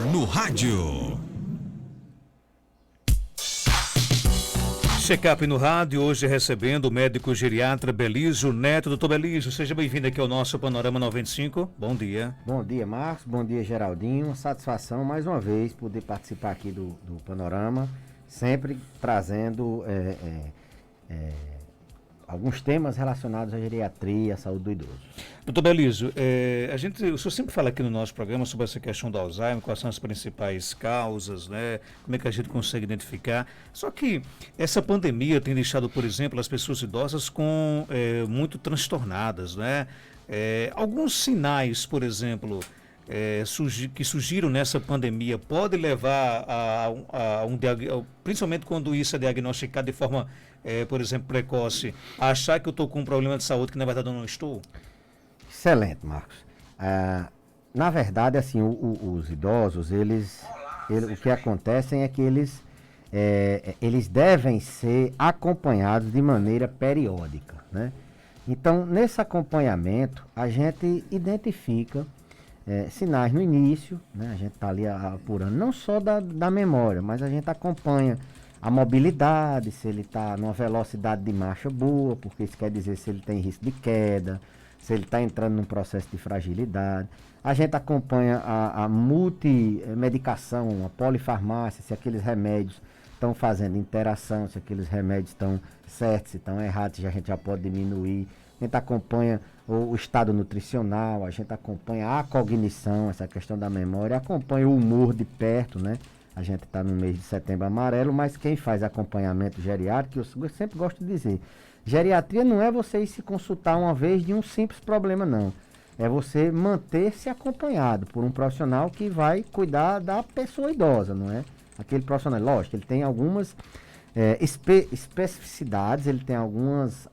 no rádio. Check-up no rádio, hoje recebendo o médico geriatra Belísio Neto. Doutor Belísio, seja bem-vindo aqui ao nosso Panorama 95. Bom dia. Bom dia, Marcos. Bom dia, Geraldinho. Satisfação, mais uma vez, poder participar aqui do Panorama, sempre trazendo alguns temas relacionados à geriatria, à saúde do idoso. Doutor Belísio, o senhor sempre fala aqui no nosso programa sobre essa questão do Alzheimer, quais são as principais causas, né? Como é que a gente consegue identificar. Só que essa pandemia tem deixado, por exemplo, as pessoas idosas muito transtornadas, né? Alguns sinais, por exemplo, que surgiram nessa pandemia podem levar principalmente quando isso é diagnosticado de forma, por exemplo, precoce, a achar que eu estou com um problema de saúde que na verdade eu não estou? Excelente, Marcos. Na verdade, assim, os idosos, o que acontece é que eles devem ser acompanhados de maneira periódica, né? Então, nesse acompanhamento, a gente identifica sinais no início, né? A gente está ali apurando não só da memória, mas a gente acompanha a mobilidade, se ele está numa velocidade de marcha boa, porque isso quer dizer se ele tem risco de queda, se ele está entrando num processo de fragilidade. A gente acompanha a multimedicação, a polifarmácia, se aqueles remédios estão fazendo interação, se aqueles remédios estão certos, se estão errados, a gente já pode diminuir. A gente acompanha o estado nutricional, a gente acompanha a cognição, essa questão da memória, acompanha o humor de perto, né? A gente está no mês de Setembro Amarelo, mas quem faz acompanhamento geriátrico, eu sempre gosto de dizer, geriatria não é você ir se consultar uma vez de um simples problema, não. É você manter-se acompanhado por um profissional que vai cuidar da pessoa idosa, não é? Aquele profissional, lógico, ele tem algumas especificidades, ele tem algumas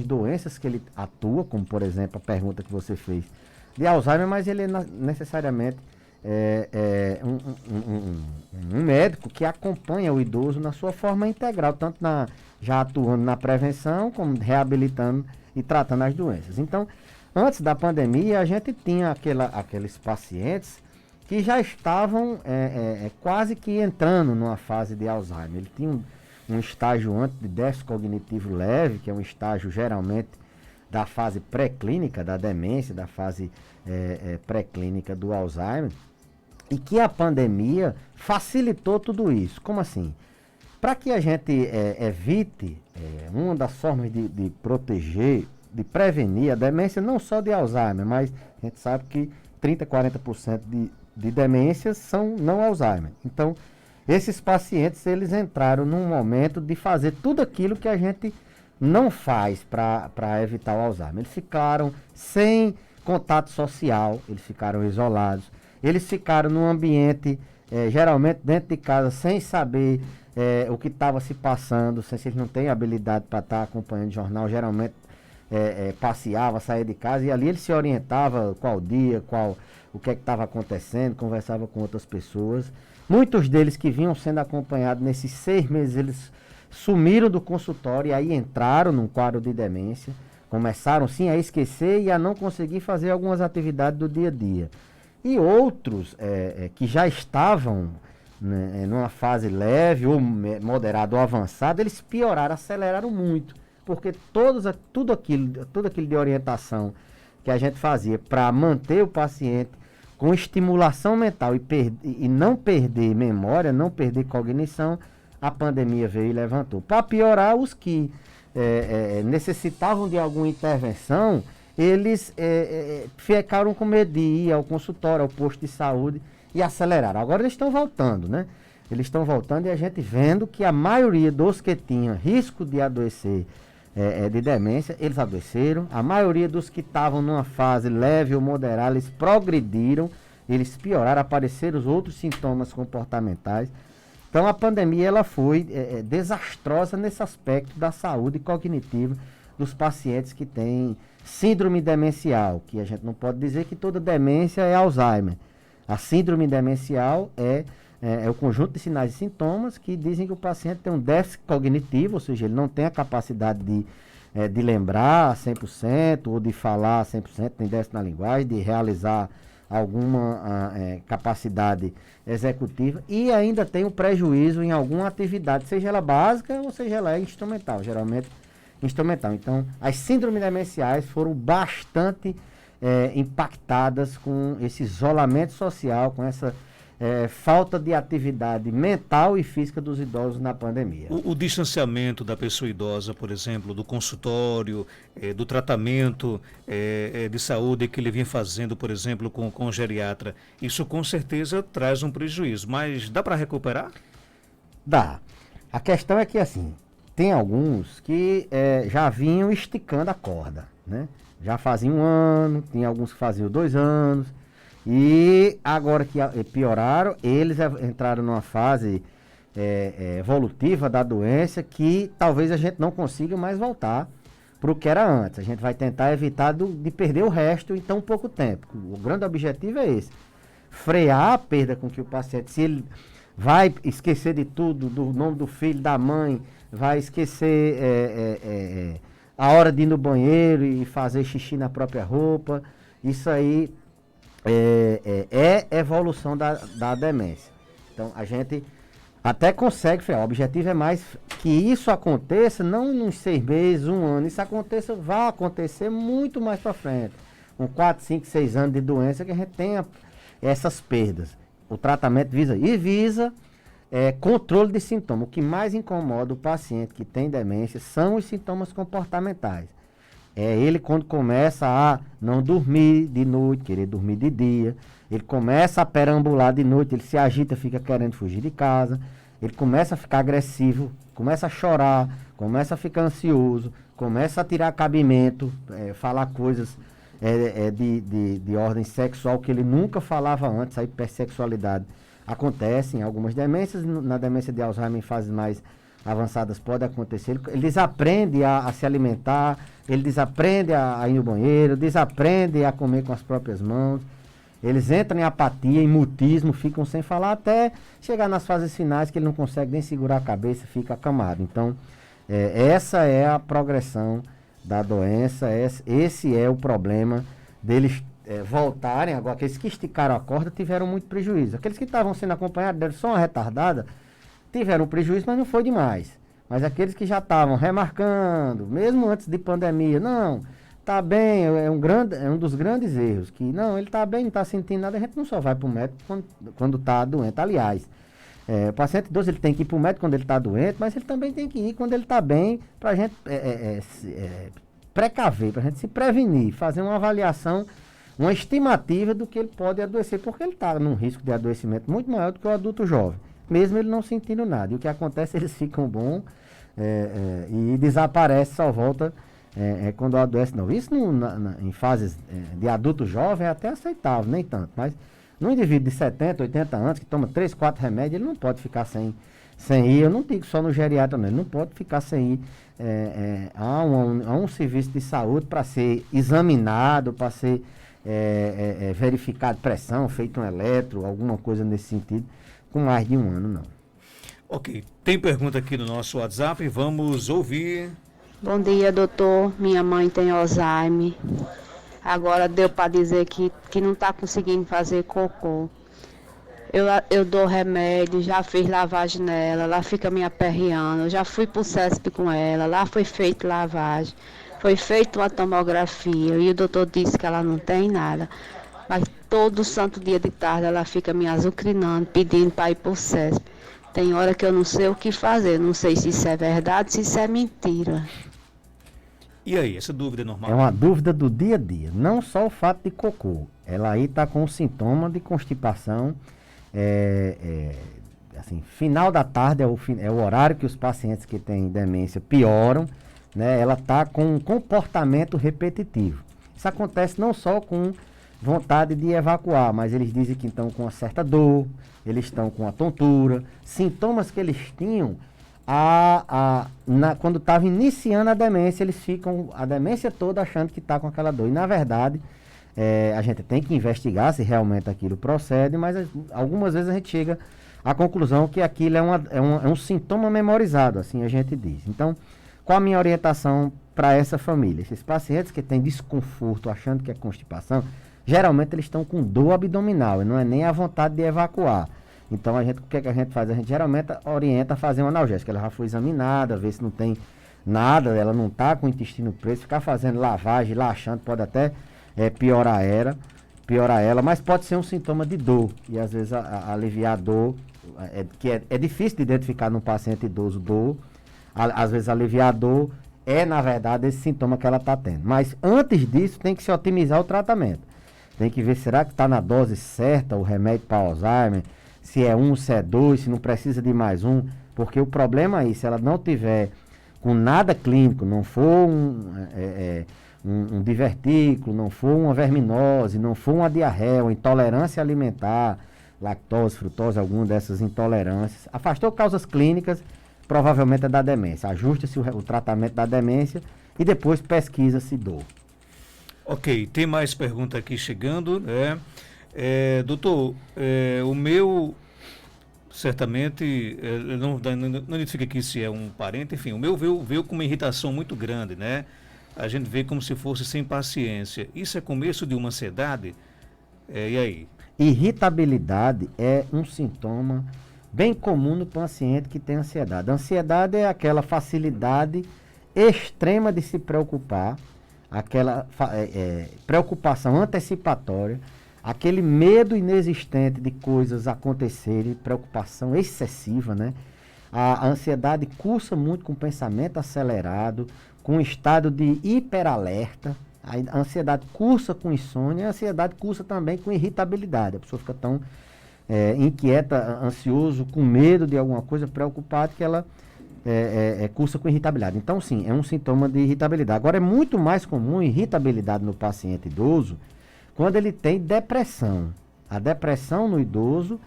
doenças que ele atua, como por exemplo a pergunta que você fez de Alzheimer, mas ele é necessariamente um médico que acompanha o idoso na sua forma integral, tanto já atuando na prevenção, como reabilitando e tratando as doenças. Então, antes da pandemia, a gente tinha aqueles pacientes que já estavam quase que entrando numa fase de Alzheimer. Ele tinha um estágio antes de déficit cognitivo leve, que é um estágio geralmente da fase pré-clínica da demência, da fase pré-clínica do Alzheimer, e que a pandemia facilitou tudo isso. Como assim? Para que a gente evite, uma das formas de proteger, de prevenir a demência, não só de Alzheimer, mas a gente sabe que 30%, 40% de demências são não Alzheimer. Então, esses pacientes, eles entraram num momento de fazer tudo aquilo que a gente não faz para evitar o Alzheimer. Eles ficaram sem contato social, eles ficaram isolados, eles ficaram num ambiente, geralmente dentro de casa, sem saber o que estava se passando, se eles não têm habilidade para estar acompanhando o jornal, geralmente passeava, saía de casa e ali ele se orientava qual dia, o que estava acontecendo, conversava com outras pessoas. Muitos deles que vinham sendo acompanhados nesses 6 meses, eles sumiram do consultório e aí entraram num quadro de demência, começaram sim a esquecer e a não conseguir fazer algumas atividades do dia a dia. E outros que já estavam, né, numa fase leve ou moderada ou avançada, eles pioraram, aceleraram muito, porque tudo aquilo de orientação que a gente fazia para manter o paciente com estimulação mental e não perder memória, não perder cognição, a pandemia veio e levantou. Para piorar, os que necessitavam de alguma intervenção, eles ficaram com medo de ir ao consultório, ao posto de saúde e aceleraram. Agora eles estão voltando, né? Eles estão voltando e a gente vendo que a maioria dos que tinham risco de adoecer de demência, eles adoeceram. A maioria dos que estavam numa fase leve ou moderada, eles progrediram, eles pioraram, apareceram os outros sintomas comportamentais. Então a pandemia ela foi desastrosa nesse aspecto da saúde cognitiva dos pacientes que têm síndrome demencial, que a gente não pode dizer que toda demência é Alzheimer. A síndrome demencial é o conjunto de sinais e sintomas que dizem que o paciente tem um déficit cognitivo, ou seja, ele não tem a capacidade de lembrar 100% ou de falar 100%, tem déficit na linguagem, de realizar alguma capacidade executiva e ainda tem um prejuízo em alguma atividade, seja ela básica ou seja ela instrumental, geralmente instrumental. Então, as síndromes demenciais foram bastante impactadas com esse isolamento social, com essa falta de atividade mental e física dos idosos na pandemia. O distanciamento da pessoa idosa, por exemplo, do consultório, do tratamento de saúde que ele vinha fazendo, por exemplo, com o geriatra, isso com certeza traz um prejuízo, mas dá para recuperar? Dá. A questão é que, assim, tem alguns que já vinham esticando a corda, né? Já faziam 1 ano, tem alguns que faziam 2 anos, e agora que pioraram, eles entraram numa fase evolutiva da doença que talvez a gente não consiga mais voltar para o que era antes. A gente vai tentar evitar de perder o resto em tão pouco tempo. O grande objetivo é esse, frear a perda com que o paciente, se ele vai esquecer de tudo, do nome do filho, da mãe, vai esquecer a hora de ir no banheiro e fazer xixi na própria roupa, isso aí é evolução da demência. Então a gente até consegue frear. O objetivo é mais que isso aconteça, não nos 6 meses, 1 ano, isso vai acontecer muito mais para frente. Com 4, 5, 6 anos de doença que a gente tenha essas perdas. O tratamento visa controle de sintomas. O que mais incomoda o paciente que tem demência são os sintomas comportamentais. É ele quando começa a não dormir de noite, querer dormir de dia, ele começa a perambular de noite, ele se agita, fica querendo fugir de casa, ele começa a ficar agressivo, começa a chorar, começa a ficar ansioso, começa a tirar cabimento, falar coisas de ordem sexual que ele nunca falava antes. A hipersexualidade acontece em algumas demências, na demência de Alzheimer em fases mais avançadas pode acontecer. Ele desaprende a se alimentar, ele desaprende a ir no banheiro, desaprende a comer com as próprias mãos, eles entram em apatia, em mutismo, ficam sem falar até chegar nas fases finais que ele não consegue nem segurar a cabeça, fica acamado. Então, essa é a progressão da doença, esse é o problema deles voltarem. Agora, aqueles que esticaram a corda tiveram muito prejuízo. Aqueles que estavam sendo acompanhados, deram só uma retardada, tiveram prejuízo, mas não foi demais. Mas aqueles que já estavam remarcando, mesmo antes de pandemia, não, tá bem, é um dos grandes erros, que não, ele tá bem, não tá sentindo nada, a gente não só vai para o médico quando tá doente. Aliás, o paciente idoso ele tem que ir para o médico quando ele está doente, mas ele também tem que ir quando ele está bem, para a gente precaver, para a gente se prevenir, fazer uma avaliação, uma estimativa do que ele pode adoecer, porque ele está num risco de adoecimento muito maior do que o adulto jovem, mesmo ele não sentindo nada. E o que acontece, eles ficam bons e desaparece, só volta quando adoece. Não, isso em fases de adulto jovem é até aceitável, nem tanto, mas num indivíduo de 70, 80 anos, que toma 3, 4 remédios, ele não pode ficar sem ir. Eu não digo só no geriatra, não, ele não pode ficar sem ir a um serviço de saúde para ser examinado, para ser verificado pressão, feito um eletro, alguma coisa nesse sentido, com mais de 1 ano, não. Ok, tem pergunta aqui no nosso WhatsApp, vamos ouvir. Bom dia, doutor. Minha mãe tem Alzheimer. Agora deu para dizer que não está conseguindo fazer cocô. Eu dou remédio, já fiz lavagem nela, ela fica me aperreando. Eu já fui pro CESP com ela, lá foi feita lavagem, foi feita uma tomografia e o doutor disse que ela não tem nada. Mas todo santo dia de tarde ela fica me azucrinando, pedindo para ir pro CESP. Tem hora que eu não sei o que fazer, não sei se isso é verdade, se isso é mentira. E aí, essa dúvida é normal? É uma dúvida do dia a dia, não só o fato de cocô. Ela aí está com sintoma de constipação. Assim, final da tarde é o horário que os pacientes que têm demência pioram, né? Ela está com um comportamento repetitivo. Isso acontece não só com vontade de evacuar, mas eles dizem que estão com uma certa dor, eles estão com a tontura, sintomas que eles tinham quando estava iniciando a demência, eles ficam a demência toda achando que está com aquela dor. E na verdade, a gente tem que investigar se realmente aquilo procede, mas algumas vezes a gente chega à conclusão que aquilo é um sintoma memorizado, assim a gente diz. Então, qual a minha orientação para essa família? Esses pacientes que têm desconforto achando que é constipação, geralmente eles estão com dor abdominal, e não é nem a vontade de evacuar. Então, o que é que a gente faz? A gente geralmente orienta a fazer um analgésico. Ela já foi examinada, ver se não tem nada, ela não está com o intestino preso, ficar fazendo lavagem, laxante, pode até piorar ela, mas pode ser um sintoma de dor, e às vezes aliviar a dor, que é difícil de identificar num paciente idoso dor, às vezes aliviar a dor na verdade, esse sintoma que ela está tendo. Mas antes disso, tem que se otimizar o tratamento. Tem que ver, será que está na dose certa o remédio para Alzheimer, se é um, se é dois, se não precisa de mais um, porque o problema aí, se ela não tiver com nada clínico, não for um divertículo, não for uma verminose, não for uma diarreia, uma intolerância alimentar, lactose, frutose, alguma dessas intolerâncias, afastou causas clínicas, provavelmente é da demência. Ajusta-se o tratamento da demência e depois pesquisa-se dor. Ok, tem mais pergunta aqui chegando, né? Doutor, o meu, certamente, não identifica aqui se é um parente, enfim, o meu veio com uma irritação muito grande, né? A gente vê como se fosse sem paciência. Isso é começo de uma ansiedade? E aí? Irritabilidade é um sintoma bem comum no paciente que tem ansiedade. A ansiedade é aquela facilidade extrema de se preocupar, aquela preocupação antecipatória, aquele medo inexistente de coisas acontecerem, preocupação excessiva, né? A ansiedade cursa muito com pensamento acelerado, com estado de hiperalerta. A ansiedade cursa com insônia, a ansiedade cursa também com irritabilidade. A pessoa fica tão inquieta, ansioso, com medo de alguma coisa, preocupado, que ela cursa com irritabilidade. Então, sim, é um sintoma de irritabilidade. Agora, é muito mais comum irritabilidade no paciente idoso quando ele tem depressão. A depressão no idoso,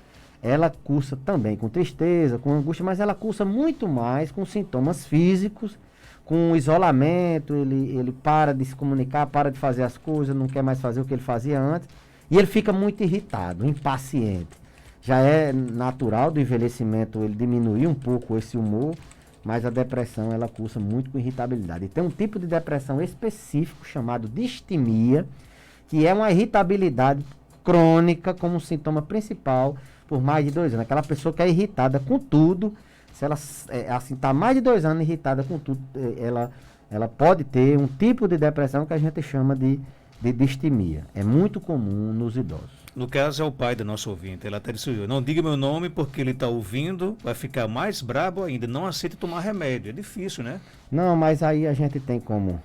ela cursa também com tristeza, com angústia, mas ela cursa muito mais com sintomas físicos, com isolamento, ele para de se comunicar, para de fazer as coisas, não quer mais fazer o que ele fazia antes, e ele fica muito irritado, impaciente. Já é natural do envelhecimento ele diminuir um pouco esse humor, mas a depressão ela cursa muito com irritabilidade. E tem um tipo de depressão específico chamado distimia, que é uma irritabilidade crônica como sintoma principal por mais de 2 anos. Aquela pessoa que é irritada com tudo, se ela está mais de 2 anos irritada com tudo, ela pode ter um tipo de depressão que a gente chama de distimia. É muito comum nos idosos. No caso é o pai da nossa ouvinte, ela até disse, não diga meu nome porque ele está ouvindo, vai ficar mais brabo ainda, não aceita tomar remédio, é difícil, né? Não, mas aí a gente tem como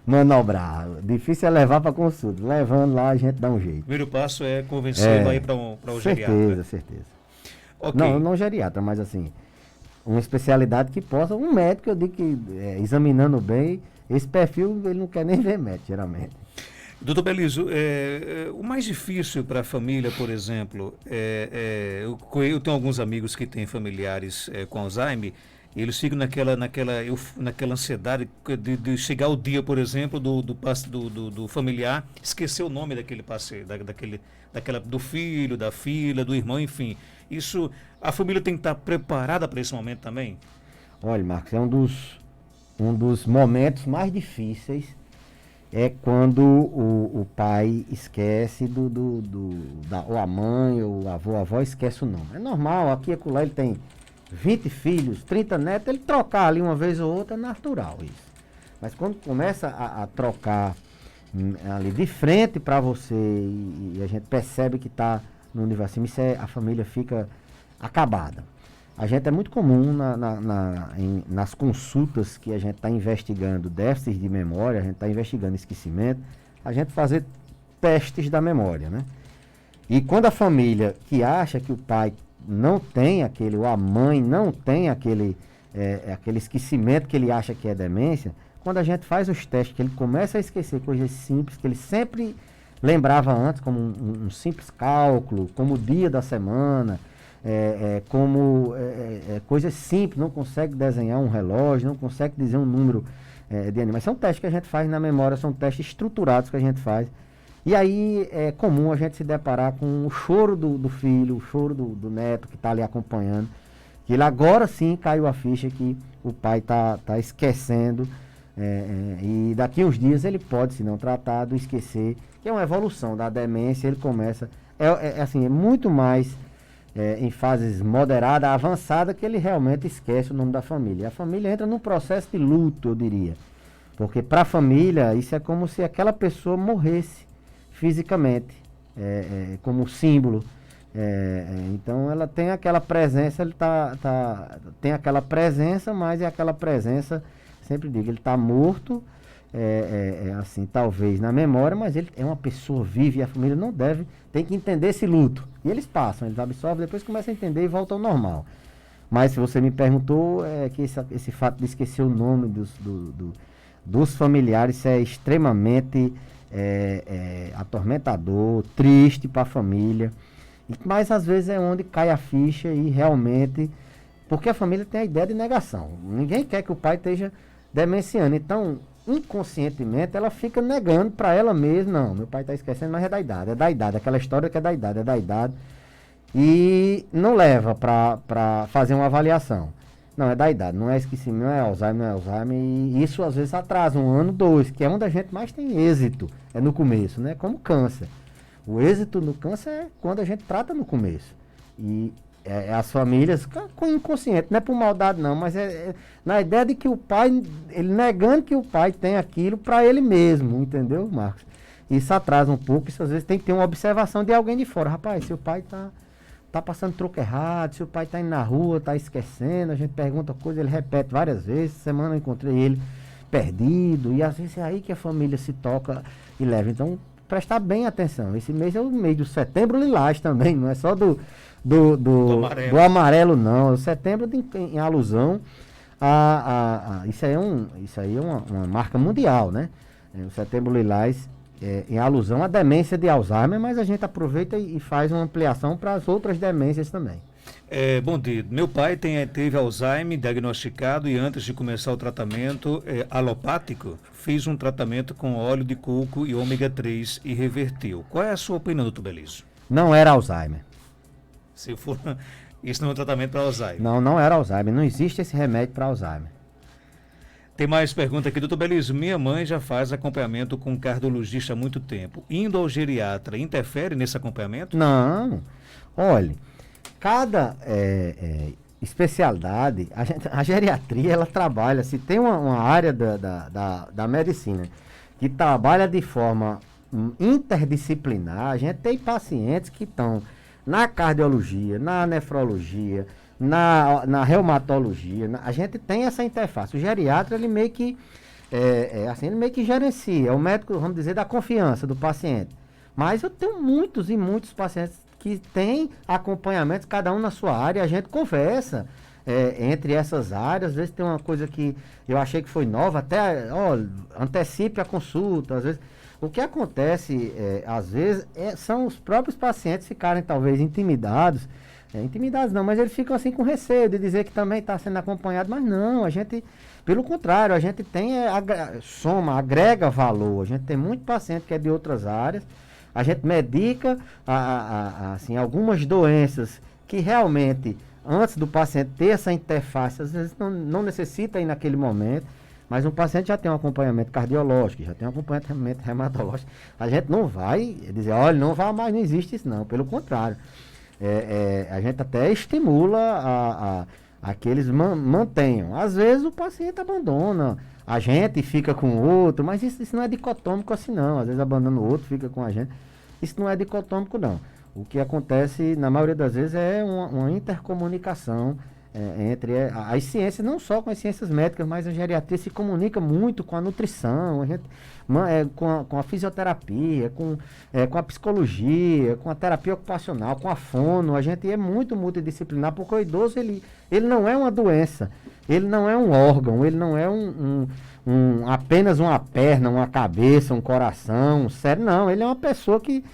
manobrar, difícil é levar para consulta, levando lá a gente dá um jeito. O primeiro passo é convencê-lo aí para o geriatra. Certeza. Okay. Não geriatra, mas assim, uma especialidade que possa, um médico, eu digo que examinando bem, esse perfil ele não quer nem ver médico, geralmente. Doutor Belizo, o mais difícil para a família, por exemplo, eu tenho alguns amigos que têm familiares com Alzheimer, e eles ficam naquela ansiedade de chegar o dia, por exemplo, do familiar, esquecer o nome daquele paciente, do filho, da filha, do irmão, enfim. Isso, a família tem que estar preparada para esse momento também? Olha, Marcos, é um dos momentos mais difíceis é quando o pai esquece ou a mãe, ou o avô, a avó esquece o nome. É normal, aqui e acolá ele tem 20 filhos, 30 netos, ele trocar ali uma vez ou outra é natural isso. Mas quando começa a trocar ali de frente para você e a gente percebe que está no nível acima, a família fica acabada. A gente é muito comum nas consultas que a gente está investigando déficits de memória, a gente está investigando esquecimento, a gente fazer testes da memória, né? E quando a família que acha que o pai não tem ou a mãe não tem aquele esquecimento que ele acha que é demência, quando a gente faz os testes, que ele começa a esquecer coisas simples, que ele sempre lembrava antes, como um simples cálculo, como o dia da semana, coisas simples, não consegue desenhar um relógio, não consegue dizer um número de animais. São testes que a gente faz na memória, são testes estruturados que a gente faz. E aí é comum a gente se deparar com o choro do filho, o choro do neto que está ali acompanhando, que ele agora sim caiu a ficha que o pai está esquecendo E daqui uns dias ele pode, se não tratado, esquecer, que é uma evolução da demência, ele começa, assim, é muito mais em fases moderada, avançada, que ele realmente esquece o nome da família. A família entra num processo de luto, eu diria, porque para a família isso é como se aquela pessoa morresse fisicamente, como símbolo. Então ela tem aquela presença, ele tem aquela presença, mas é aquela presença, sempre digo, ele está morto, assim, talvez na memória, mas ele é uma pessoa viva e a família não deve, tem que entender esse luto. E eles passam, eles absorvem, depois começam a entender e voltam ao normal. Mas se você me perguntou, que esse fato de esquecer o nome dos familiares, isso é extremamente atormentador, triste para a família. Mas às vezes é onde cai a ficha e realmente, porque a família tem a ideia de negação. Ninguém quer que o pai esteja demenciando. Então, inconscientemente, ela fica negando para ela mesma, não, meu pai está esquecendo, mas é da idade, aquela história que é da idade. E não leva para fazer uma avaliação. Não, é da idade, não é esquecimento, não é Alzheimer, e isso às vezes atrasa 1 ano, 2, que é onde a gente mais tem êxito, é no começo, né? Como câncer. O êxito no câncer é quando a gente trata no começo. E as famílias, com inconsciente, não é por maldade não, mas na ideia de que o pai, ele negando que o pai tem aquilo para ele mesmo, entendeu, Marcos? Isso atrasa um pouco, isso às vezes tem que ter uma observação de alguém de fora. Rapaz, se o pai tá passando troco errado, se o pai tá indo na rua, tá esquecendo, a gente pergunta coisa, ele repete várias vezes. Semana eu encontrei ele perdido, e às vezes é aí que a família se toca e leva. Então, prestar bem atenção. Esse mês é o mês do Setembro Lilás também, não é só do amarelo, não. É o setembro em alusão isso aí é uma marca mundial, né? O Setembro Lilás em alusão à demência de Alzheimer, mas a gente aproveita e faz uma ampliação para as outras demências também. Bom dia. Meu pai teve Alzheimer diagnosticado e antes de começar o tratamento alopático, fiz um tratamento com óleo de coco e ômega 3 e reverteu. Qual é a sua opinião, doutor Belísio? Não era Alzheimer. Se for, isso não é um tratamento para Alzheimer? Não era Alzheimer. Não existe esse remédio para Alzheimer. Tem mais pergunta aqui, doutor Belísio. Minha mãe já faz acompanhamento com um cardiologista há muito tempo. Indo ao geriatra, interfere nesse acompanhamento? Não. Olhe, cada especialidade, a geriatria, ela trabalha, se tem uma área da medicina que trabalha de forma interdisciplinar, a gente tem pacientes que estão na cardiologia, na nefrologia, na reumatologia, a gente tem essa interface. O geriatra, ele meio que, ele meio que gerencia, é o médico, vamos dizer, da confiança do paciente. Mas eu tenho muitos e muitos pacientes que têm acompanhamento, cada um na sua área, a gente conversa entre essas áreas. Às vezes tem uma coisa que eu achei que foi nova, até antecipe a consulta. Às vezes, o que acontece, às vezes, são os próprios pacientes ficarem talvez intimidados não, mas eles ficam assim com receio de dizer que também está sendo acompanhado, mas não, a gente, pelo contrário, a gente tem, agrega valor, a gente tem muito paciente que é de outras áreas, a gente medica assim, algumas doenças que realmente, antes do paciente ter essa interface, às vezes não necessita ir naquele momento, mas um paciente já tem um acompanhamento cardiológico, já tem um acompanhamento hematológico, a gente não vai dizer, olha, não vai mais, não existe isso não, pelo contrário. A gente até estimula a que eles mantenham. Às vezes o paciente abandona a gente e fica com o outro, mas isso não é dicotômico assim não. Às vezes abandona o outro, fica com a gente. Isso não é dicotômico não. O que acontece na maioria das vezes é uma intercomunicação entre as ciências, não só com as ciências médicas, mas a geriatria se comunica muito com a nutrição, com a fisioterapia, com a psicologia, com a terapia ocupacional, com a fono. A gente é muito multidisciplinar, porque o idoso ele não é uma doença, ele não é um órgão, ele não é apenas uma perna, uma cabeça, um coração, um cérebro, não, ele é uma pessoa que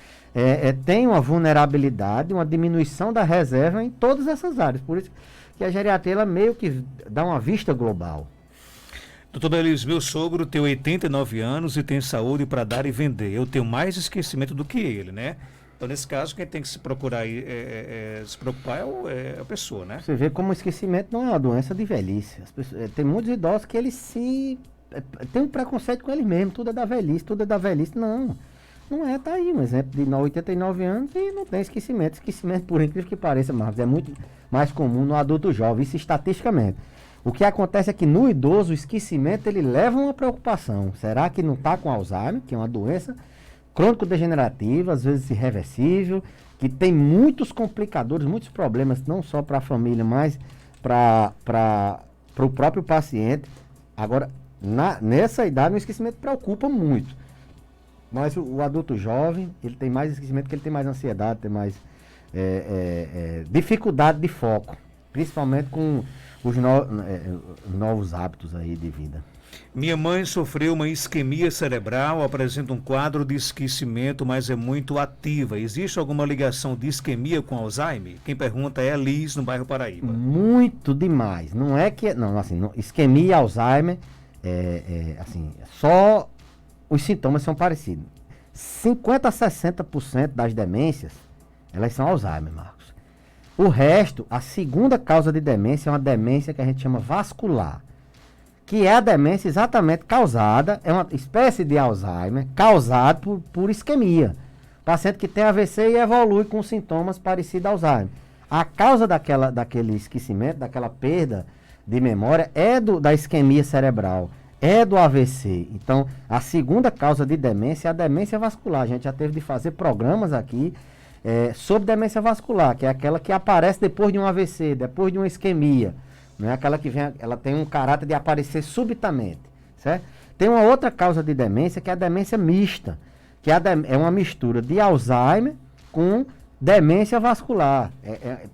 tem uma vulnerabilidade, uma diminuição da reserva em todas essas áreas. Por isso que a geriatria ela meio que dá uma vista global. Doutor Belísio, meu sogro tem 89 anos e tem saúde para dar e vender. Eu tenho mais esquecimento do que ele, né? Então, nesse caso, quem tem que se procurar se preocupar é a pessoa, né? Você vê como o esquecimento não é uma doença de velhice. Tem muitos idosos que eles tem um preconceito com eles mesmo, tudo é da velhice, tudo é da velhice. Não, não é, tá aí um exemplo de 89 anos e não tem esquecimento. Esquecimento, por incrível que pareça, Marcos, é muito mais comum no adulto jovem, isso estatisticamente. O que acontece é que no idoso, o esquecimento, ele leva a uma preocupação. Será que não está com Alzheimer, que é uma doença crônico-degenerativa, às vezes irreversível, que tem muitos complicadores, muitos problemas, não só para a família, mas para o próprio paciente. Agora, nessa idade, o esquecimento preocupa muito. Mas o adulto jovem, ele tem mais esquecimento, porque ele tem mais ansiedade, tem mais dificuldade de foco, principalmente com os novos hábitos aí de vida. Minha mãe sofreu uma isquemia cerebral, apresenta um quadro de esquecimento, mas é muito ativa. Existe alguma ligação de isquemia com Alzheimer? Quem pergunta é a Liz, no bairro Paraíba. Muito demais. Não é que... Não, assim, isquemia e Alzheimer, assim, só os sintomas são parecidos. 50% a 60% das demências, elas são Alzheimer, Marcos. O resto, a segunda causa de demência é uma demência que a gente chama vascular, que é a demência exatamente causada, é uma espécie de Alzheimer, causada por isquemia. Paciente que tem AVC e evolui com sintomas parecidos a Alzheimer. A causa daquele esquecimento, daquela perda de memória, é da isquemia cerebral, é do AVC. Então, a segunda causa de demência é a demência vascular. A gente já teve de fazer programas aqui sobre demência vascular, que é aquela que aparece depois de um AVC, depois de uma isquemia. Não é aquela que vem, ela tem um caráter de aparecer subitamente, certo? Tem uma outra causa de demência, que é a demência mista, que é uma mistura de Alzheimer com demência vascular.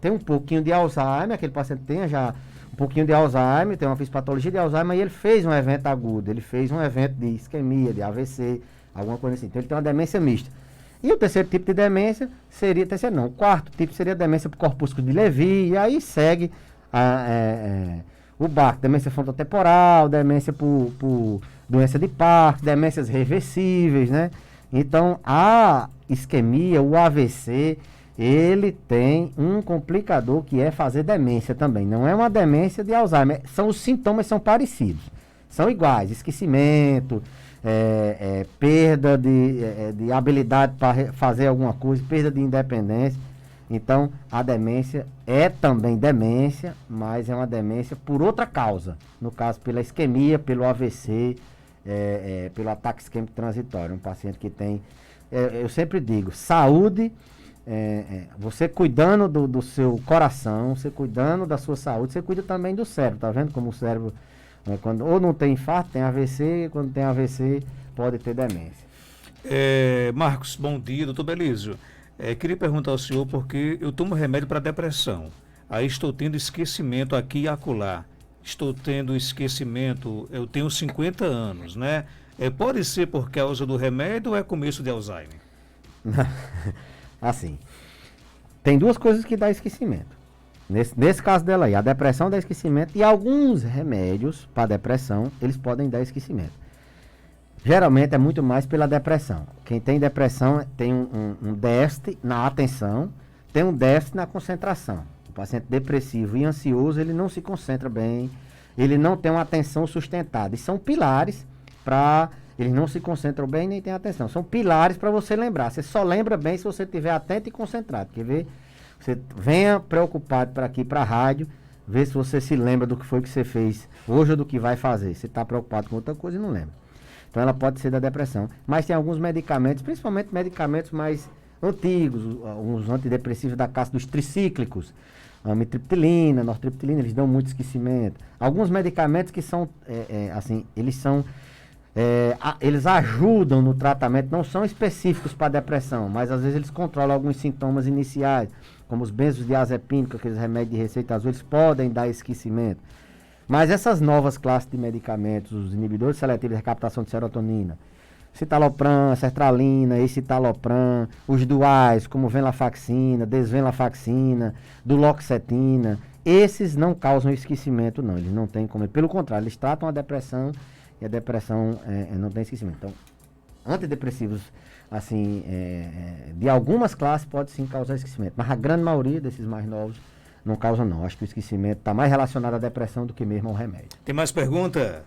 Tem um pouquinho de Alzheimer, aquele paciente tem já um pouquinho de Alzheimer, tem uma fisiopatologia de Alzheimer, e ele fez um evento agudo, ele fez um evento de isquemia, de AVC, alguma coisa assim. Então ele tem uma demência mista. E o terceiro tipo de demência seria, o quarto tipo seria a demência por corpúsculo de Levy, e aí segue o barco, demência frontotemporal, demência por doença de Parkinson, demências reversíveis, né? Então, a isquemia, o AVC, ele tem um complicador que é fazer demência também. Não é uma demência de Alzheimer, os sintomas são parecidos, são iguais, esquecimento, perda de habilidade para fazer alguma coisa, perda de independência. Então, a demência é também demência, mas é uma demência por outra causa. No caso, pela isquemia, pelo AVC, pelo ataque isquêmico transitório. Um paciente que tem, eu sempre digo, saúde, você cuidando do seu coração, você cuidando da sua saúde, você cuida também do cérebro. Tá vendo como o cérebro, quando ou não tem infarto, tem AVC, quando tem AVC, pode ter demência. Marcos, bom dia, doutor Belísio. Queria perguntar ao senhor, porque eu tomo remédio para depressão. Aí estou tendo esquecimento aqui e acolá. Estou tendo esquecimento, eu tenho 50 anos, né? Pode ser por causa do remédio ou é começo de Alzheimer? Assim, tem duas coisas que dá esquecimento. Nesse caso dela aí, a depressão dá esquecimento e alguns remédios para depressão, eles podem dar esquecimento. Geralmente é muito mais pela depressão. Quem tem depressão tem um déficit na atenção, tem um déficit na concentração. O paciente depressivo e ansioso, ele não se concentra bem, ele não tem uma atenção sustentada. E são pilares para... Eles não se concentram bem nem têm atenção. São pilares para você lembrar. Você só lembra bem se você estiver atento e concentrado. Quer ver? Você venha preocupado para aqui, para a rádio, ver se você se lembra do que foi que você fez hoje ou do que vai fazer. Você está preocupado com outra coisa e não lembra. Então ela pode ser da depressão. Mas tem alguns medicamentos, principalmente medicamentos mais antigos, uns antidepressivos da classe dos tricíclicos, amitriptilina, nortriptilina, eles dão muito esquecimento. Alguns medicamentos que são, eles ajudam no tratamento, não são específicos para depressão, mas às vezes eles controlam alguns sintomas iniciais, como os benzodiazepínicos, aqueles remédios de receita azul, eles podem dar esquecimento. Mas essas novas classes de medicamentos, os inibidores seletivos de recaptação de serotonina, citalopram, sertralina, escitalopram, os duais, como venlafaxina, desvenlafaxina, duloxetina, esses não causam esquecimento, não. Eles não têm como... Pelo contrário, eles tratam a depressão e a depressão não tem esquecimento. Então, antidepressivos, assim, de algumas classes pode sim causar esquecimento, mas a grande maioria desses mais novos não causa não. Acho que o esquecimento está mais relacionado à depressão do que mesmo ao remédio. Tem mais pergunta?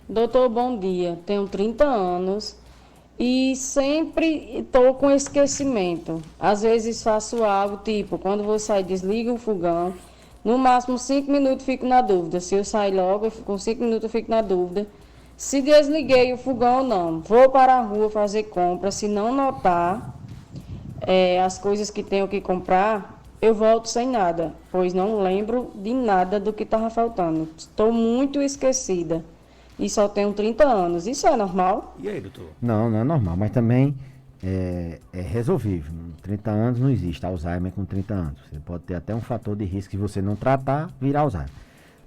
Doutor, bom dia. Tenho 30 anos e sempre estou com esquecimento. Às vezes faço algo, tipo, quando vou sair, desligo o fogão. No máximo 5 minutos fico na dúvida. Se eu sair logo, com 5 minutos eu fico na dúvida. Se desliguei o fogão ou não. Vou para a rua fazer compra. Se não notar as coisas que tenho que comprar, eu volto sem nada, pois não lembro de nada do que estava faltando. Estou muito esquecida e só tenho 30 anos. Isso é normal? E aí, doutor? Não, não é normal, mas também é resolvível. 30 anos não existe Alzheimer com 30 anos. Você pode ter até um fator de risco, se você não tratar, virar Alzheimer.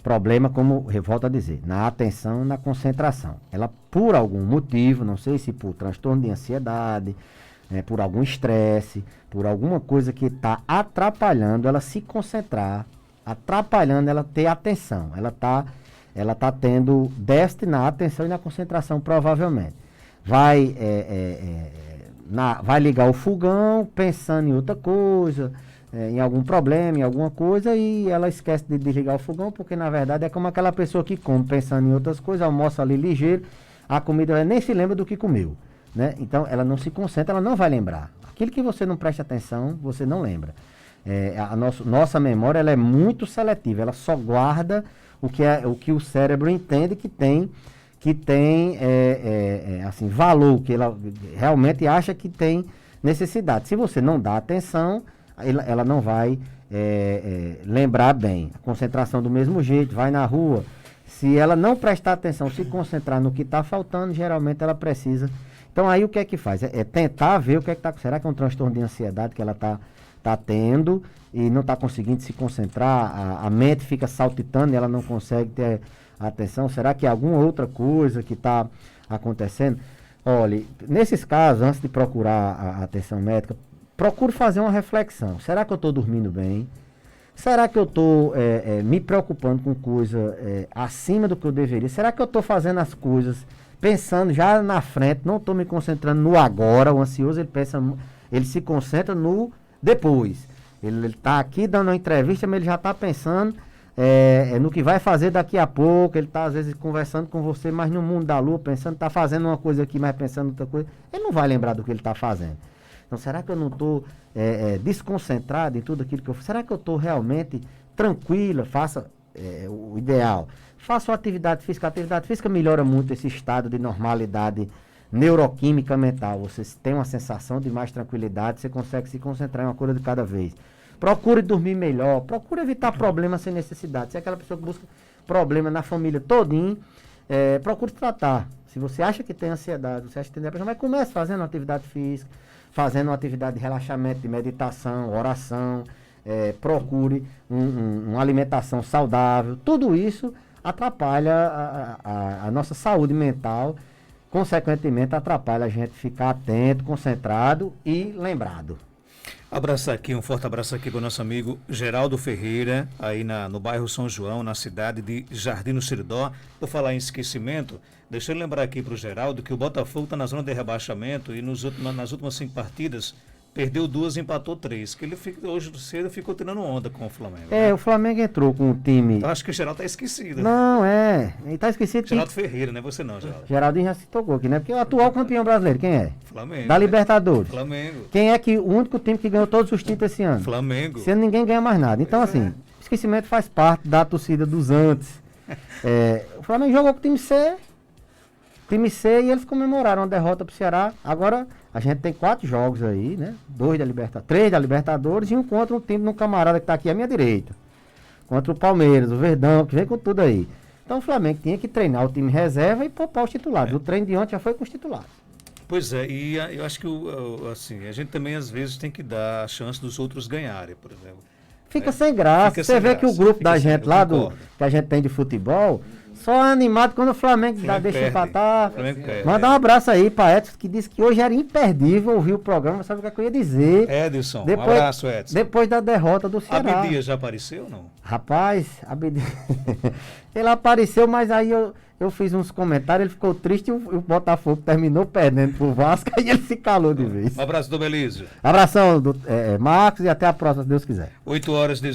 Problema, como eu volto a dizer, na atenção, na concentração. Ela, por algum motivo, não sei se por transtorno de ansiedade, por algum estresse, por alguma coisa que está atrapalhando ela se concentrar, atrapalhando ela ter atenção. Ela tá tendo déficit na atenção e na concentração, provavelmente. Vai ligar o fogão pensando em outra coisa, em algum problema, em alguma coisa, e ela esquece de desligar o fogão, porque na verdade é como aquela pessoa que come pensando em outras coisas, almoça ali ligeiro, a comida ela nem se lembra do que comeu. Né? Então ela não se concentra, ela não vai lembrar. Aquilo que você não presta atenção, você não lembra. Nossa memória ela é muito seletiva, ela só guarda o que o cérebro entende que tem assim, valor, que ela realmente acha que tem necessidade. Se você não dá atenção, ela não vai lembrar bem. A concentração do mesmo jeito, vai na rua. Se ela não prestar atenção, se concentrar no que está faltando, geralmente ela precisa. Então aí o que é que faz? É tentar ver o que é que está. Será que é um transtorno de ansiedade que ela está tendo e não está conseguindo se concentrar? A mente fica saltitando e ela não consegue ter atenção. Será que é alguma outra coisa que está acontecendo? Olha, nesses casos, antes de procurar a atenção médica, procure fazer uma reflexão. Será que eu estou dormindo bem? Será que eu estou me preocupando com coisa acima do que eu deveria? Será que eu estou fazendo as coisas pensando já na frente, não estou me concentrando no agora? O ansioso, ele se concentra no depois. Ele está aqui dando uma entrevista, mas ele já está pensando no que vai fazer daqui a pouco. Ele está, às vezes, conversando com você, mas no mundo da lua, pensando, está fazendo uma coisa aqui, mas pensando em outra coisa. Ele não vai lembrar do que ele está fazendo. Então, será que eu não estou desconcentrado em tudo aquilo que eu faço? Será que eu estou realmente tranquila? Faça o ideal. Faça uma atividade física. A atividade física melhora muito esse estado de normalidade neuroquímica mental. Você tem uma sensação de mais tranquilidade, você consegue se concentrar em uma coisa de cada vez. Procure dormir melhor, procure evitar problemas sem necessidade. Se é aquela pessoa que busca problema na família todinho, procure tratar. Se você acha que tem ansiedade, você acha que tem depressão, mas comece fazendo uma atividade física, fazendo uma atividade de relaxamento, de meditação, oração, procure uma alimentação saudável. Tudo isso atrapalha a nossa saúde mental, consequentemente atrapalha a gente ficar atento, concentrado e lembrado. Um forte abraço aqui para o nosso amigo Geraldo Ferreira, aí no bairro São João, na cidade de Jardim do Seridó. Por falar em esquecimento, deixa eu lembrar aqui para o Geraldo que o Botafogo está na zona de rebaixamento e nas últimas 5 partidas perdeu 2 e empatou 3. Que hoje cedo ficou tirando onda com o Flamengo. O Flamengo entrou com um time... Então, acho que o Geraldo está esquecido. Não, ele está esquecido. Geraldo Ferreira, não é você não, Geraldo. Geraldinho já se tocou aqui, né? Porque o atual campeão brasileiro, quem é? Flamengo. Da Libertadores. Flamengo. Quem é o único time que ganhou todos os títulos esse ano? Flamengo. Esse ano ninguém ganha mais nada. Então, assim, esquecimento faz parte da torcida dos antes. O Flamengo jogou com o time C, e eles comemoraram a derrota pro Ceará. Agora, a gente tem 4 jogos aí, né? 3 da Libertadores e um contra um time no camarada que tá aqui à minha direita. Contra o Palmeiras, o Verdão, que vem com tudo aí. Então o Flamengo tinha que treinar o time reserva e poupar os titulares. O treino de ontem já foi com os titulares. Pois é, e eu acho que assim, a gente também às vezes tem que dar a chance dos outros ganharem, por exemplo. Fica sem graça. Você vê que o grupo da gente lá, que a gente tem de futebol, só é animado quando o Flamengo deixa empatar. Manda um abraço aí para Edson, que disse que hoje era imperdível ouvir o programa. Sabe o que eu ia dizer? Edson, um abraço, Edson. Depois da derrota do Ceará. Abdias já apareceu ou não? Rapaz, ele apareceu, mas aí eu fiz uns comentários, ele ficou triste e o Botafogo terminou perdendo pro Vasco e ele se calou de vez. Um abraço do Belísio. Abração, Marcos, e até a próxima, se Deus quiser. 8 horas de